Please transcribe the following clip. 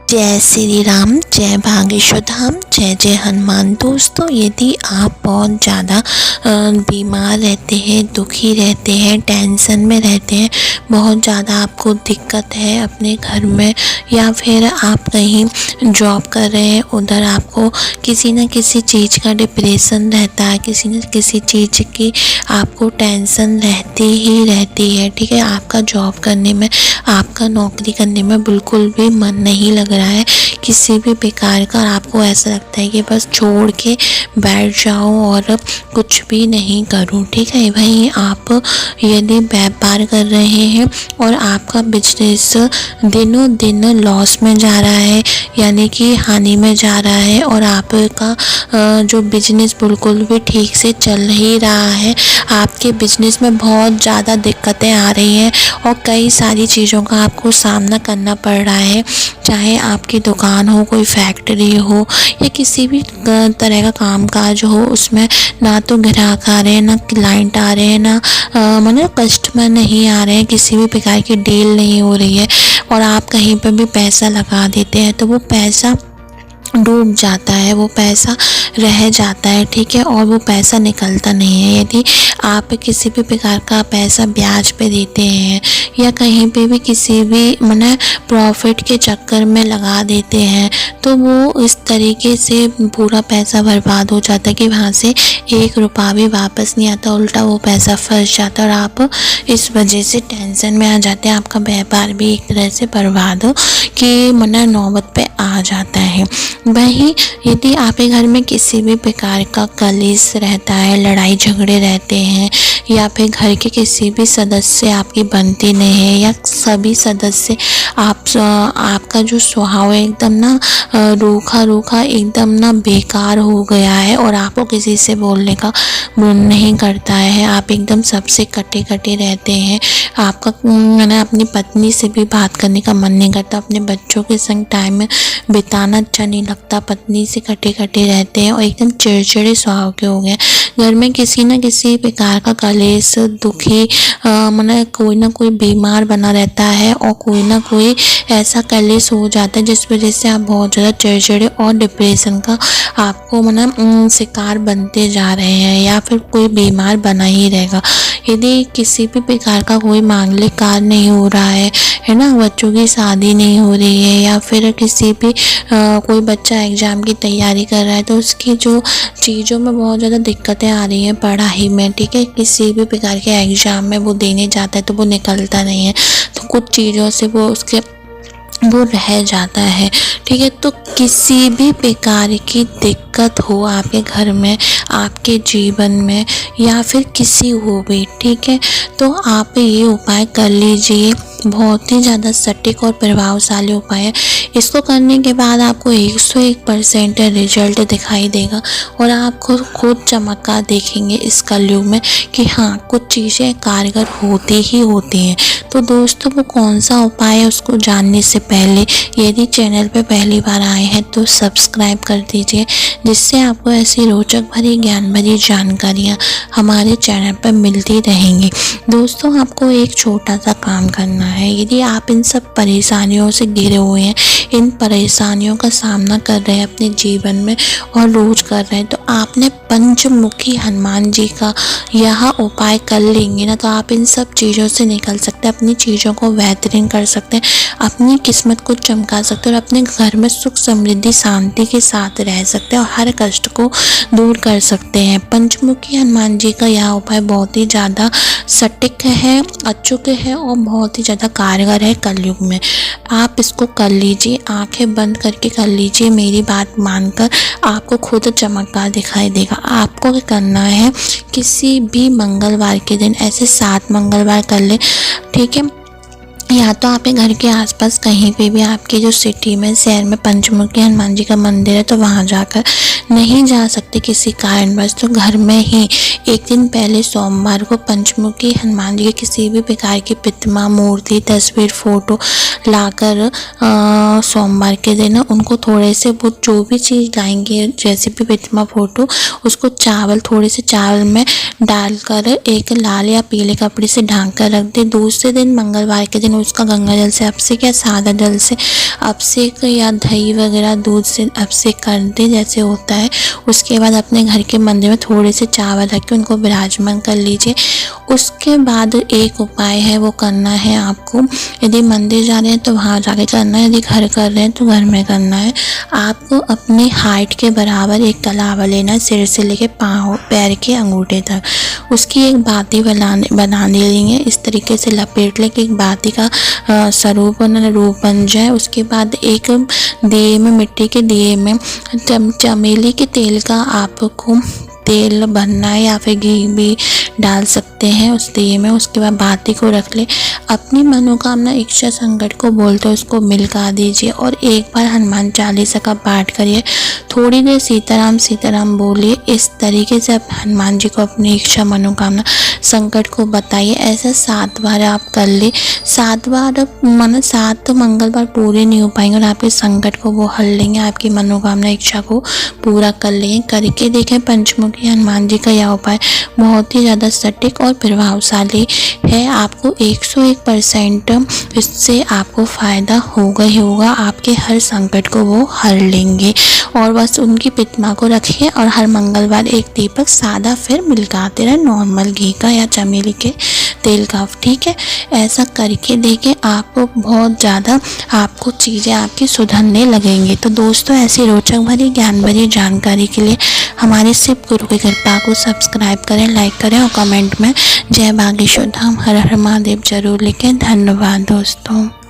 जय श्री राम, जय भागेश्वर धाम, जय जय हनुमान। दोस्तों, यदि आप बहुत ज़्यादा बीमार रहते हैं, दुखी रहते हैं, टेंशन में रहते हैं, बहुत ज़्यादा आपको दिक्कत है अपने घर में, या फिर आप कहीं जॉब कर रहे हैं, उधर आपको किसी न किसी चीज़ का डिप्रेशन रहता है, किसी न किसी चीज़ की आपको टेंशन रहती ही रहती है। ठीक है, आपका जॉब करने में, आपका नौकरी करने में बिल्कुल भी मन नहीं लग रहा है किसी भी प्रकार का। आपको ऐसा लगता है कि बस छोड़ के बैठ जाऊं और कुछ भी नहीं करूं। ठीक है भाई, आप यदि व्यापार कर रहे हैं और आपका बिजनेस दिनों दिन लॉस में जा रहा है, यानी कि हानि में जा रहा है, और आपका जो बिजनेस बिल्कुल भी ठीक से चल ही रहा है, आपके बिजनेस में बहुत ज़्यादा दिक्कतें आ रही हैं और कई सारी चीज़ों का आपको सामना करना पड़ रहा है, चाहे आपकी दुकान हो, कोई फैक्ट्री हो, या किसी भी तरह का कामकाज हो, उसमें ना तो ग्राहक आ रहे हैं, ना क्लाइंट आ रहे हैं, ना मतलब कस्टमर नहीं आ रहे हैं, किसी भी प्रकार की डील नहीं हो रही है, और आप कहीं पर भी पैसा लगा देते हैं तो वो पैसा डूब जाता है, वो पैसा रह जाता है। ठीक है, और वो पैसा निकलता नहीं है। यदि आप किसी भी प्रकार का पैसा ब्याज पे देते हैं या कहीं पे भी किसी भी मतलब प्रॉफिट के चक्कर में लगा देते हैं, तो वो इस तरीके से पूरा पैसा बर्बाद हो जाता है कि वहाँ से एक रुपया भी वापस नहीं आता, उल्टा वो पैसा फंस जाता है और आप इस वजह से टेंशन में आ जाते हैं। आपका व्यापार भी एक तरह से बर्बाद की मतलब नौबत पे आ जाता है। वहीं यदि आपके घर में किसी भी प्रकार का कलेश रहता है, लड़ाई झगड़े रहते हैं, या फिर घर के किसी भी सदस्य आपकी बनती नहीं है, या सभी सदस्य आपका जो स्वभाव है एकदम ना रूखा रूखा, एकदम ना बेकार हो गया है, और आपको किसी से बोलने का मन नहीं करता है, आप एकदम सबसे कटे कटे रहते हैं, आपका मैंने अपनी पत्नी से भी बात करने का मन नहीं करता, अपने बच्चों के संग टाइम बिताना अच्छा नहीं लगता, पत्नी से कटे कटे रहते हैं और एकदम चिड़चिड़े स्वभाव के हो गए। घर में किसी न किसी प्रकार का कलेश, दुखी मतलब कोई ना कोई बीमार बना रहता है, और कोई ना कोई ऐसा कलेश हो जाता है जिस वजह से आप बहुत ज़्यादा चिड़चिड़े और डिप्रेशन का आपको मतलब शिकार बनते जा रहे हैं, या फिर कोई बीमार बना ही रहेगा। यदि किसी भी प्रकार का कोई मांगलिक कार्य नहीं हो रहा है ना, बच्चों की शादी नहीं हो रही है, या फिर किसी भी कोई बच्चा एग्ज़ाम की तैयारी कर रहा है, तो उसकी जो चीज़ों में बहुत ज़्यादा दिक्कतें आ रही हैं पढ़ाई में। ठीक है, किसी भी प्रकार के एग्ज़ाम में वो देने जाता है तो वो निकलता नहीं है, तो कुछ चीज़ों से वो रह जाता है। ठीक है, तो किसी भी प्रकार की दिक्कत हो आपके घर में, आपके जीवन में, या फिर किसी हो भी, ठीक है, तो आप ये उपाय कर लीजिए। बहुत ही ज़्यादा सटीक और प्रभावशाली उपाय है। इसको करने के बाद आपको 101% रिजल्ट दिखाई देगा, और आप खुद चमत्कार देखेंगे इस कलयुग में कि हाँ, कुछ चीज़ें कारगर होती ही होती हैं। तो दोस्तों, वो कौन सा उपाय है उसको जानने से पहले यदि चैनल पे पहली बार आए हैं तो सब्सक्राइब कर दीजिए, जिससे आपको ऐसी रोचक भरी ज्ञान भरी जानकारियाँ हमारे चैनल पर मिलती रहेंगी। दोस्तों, आपको एक छोटा सा काम करना है। यदि आप इन सब परेशानियों से घिरे हुए हैं, इन परेशानियों का सामना कर रहे हैं अपने जीवन में और रोज कर रहे हैं, तो आपने पंचमुखी हनुमान जी का यह उपाय कर लेंगे ना, तो आप इन सब चीज़ों से निकल सकते हैं, अपनी चीज़ों को बेहतरीन कर सकते हैं, अपनी किस्मत को चमका सकते हैं, और अपने घर में सुख समृद्धि शांति के साथ रह सकते हैं, और हर कष्ट को दूर कर सकते हैं। पंचमुखी हनुमान जी का यह उपाय बहुत ही ज़्यादा सटीक है, अचूक है, और बहुत ही ज़्यादा कारगर है कलयुग में। आप इसको कर लीजिए, आंखें बंद करके कर लीजिए, मेरी बात मानकर आपको खुद चमत्कार दिखाई देगा। आपको क्या करना है, किसी भी मंगलवार के दिन, ऐसे 7 मंगलवार कर ले, ठीक है, या तो आपके घर के आसपास कहीं पे भी, आपके जो सिटी में, शहर में पंचमुखी हनुमान जी का मंदिर है, तो वहाँ जाकर नहीं जा सकते किसी कारणवश, तो घर में ही एक दिन पहले सोमवार को पंचमुखी हनुमान जी की किसी भी प्रकार की प्रतिमा, मूर्ति, तस्वीर, फोटो लाकर सोमवार के दिन उनको थोड़े से, वो जो भी चीज़ लाएंगे, जैसे भी प्रतिमा, फोटो, उसको थोड़े से चावल में डालकर एक लाल या पीले कपड़े से ढांक कर रख दे। दूसरे दिन मंगलवार के दिन उसका गंगा जल से अभिषेक या सादा जल से अभिषेक या दही वगैरह दूध से अभिषेक कर दे जैसे होता है। उसके बाद अपने घर के मंदिर में थोड़े से चावल रख के उनको विराजमान कर लीजिए। उसके बाद एक उपाय है वो करना है आपको। यदि मंदिर जा रहे हैं तो वहाँ जाके करना है, यदि घर कर रहे हैं तो घर में करना है। आपको अपनी हाइट के बराबर एक कलावा लेना है, सिर से लेके पाँव पैर के अंगूठे तक। उसकी एक बाती बना लेंगे, इस तरीके से लपेट लें कि एक बाती का स्वरूप रूप बन जाए। उसके बाद एक दिए में, मिट्टी के दिए में चमेली के तेल का आपको तेल भरना है या फिर घी भी डाल सकते हैं उस दिए में। उसके बाद बाती को रख ले, अपनी मनोकामना इच्छा संकट को बोलते उसको मिलका दीजिए और एक बार हनुमान चालीसा का पाठ करिए। थोड़ी देर सीताराम सीताराम बोलिए। इस तरीके से आप हनुमान जी को अपनी इच्छा मनोकामना संकट को बताइए। ऐसा 7 बार आप कर ले। 7 बार माना 7 मंगलवार पूरे नहीं हो पाएंगे और आपके संकट को वो हल लेंगे, आपकी मनोकामना इच्छा को पूरा कर लेंगे। करके देखें, पंचमुखी हनुमान जी का यह उपाय बहुत ही ज़्यादा सटीक और प्रभावशाली है। आपको 101% इससे आपको फ़ायदा होगा ही होगा। आपके हर संकट को वो हल लेंगे। और बस उनकी प्रतिमा को रखिए और हर मंगलवार एक दीपक सादा फिर मिलकाते रहे, नॉर्मल घी का या चमेली के तेल का। ठीक है, ऐसा करके देखें, आपको बहुत ज़्यादा आपको चीज़ें आपकी सुधरने लगेंगी। तो दोस्तों, ऐसी रोचक भरी ज्ञान भरी जानकारी के लिए हमारे शिव गुरु की कृपा को सब्सक्राइब करें, लाइक करें और कमेंट में जय बागेश्वर धाम हर हर महादेव जरूर लिखें। धन्यवाद दोस्तों।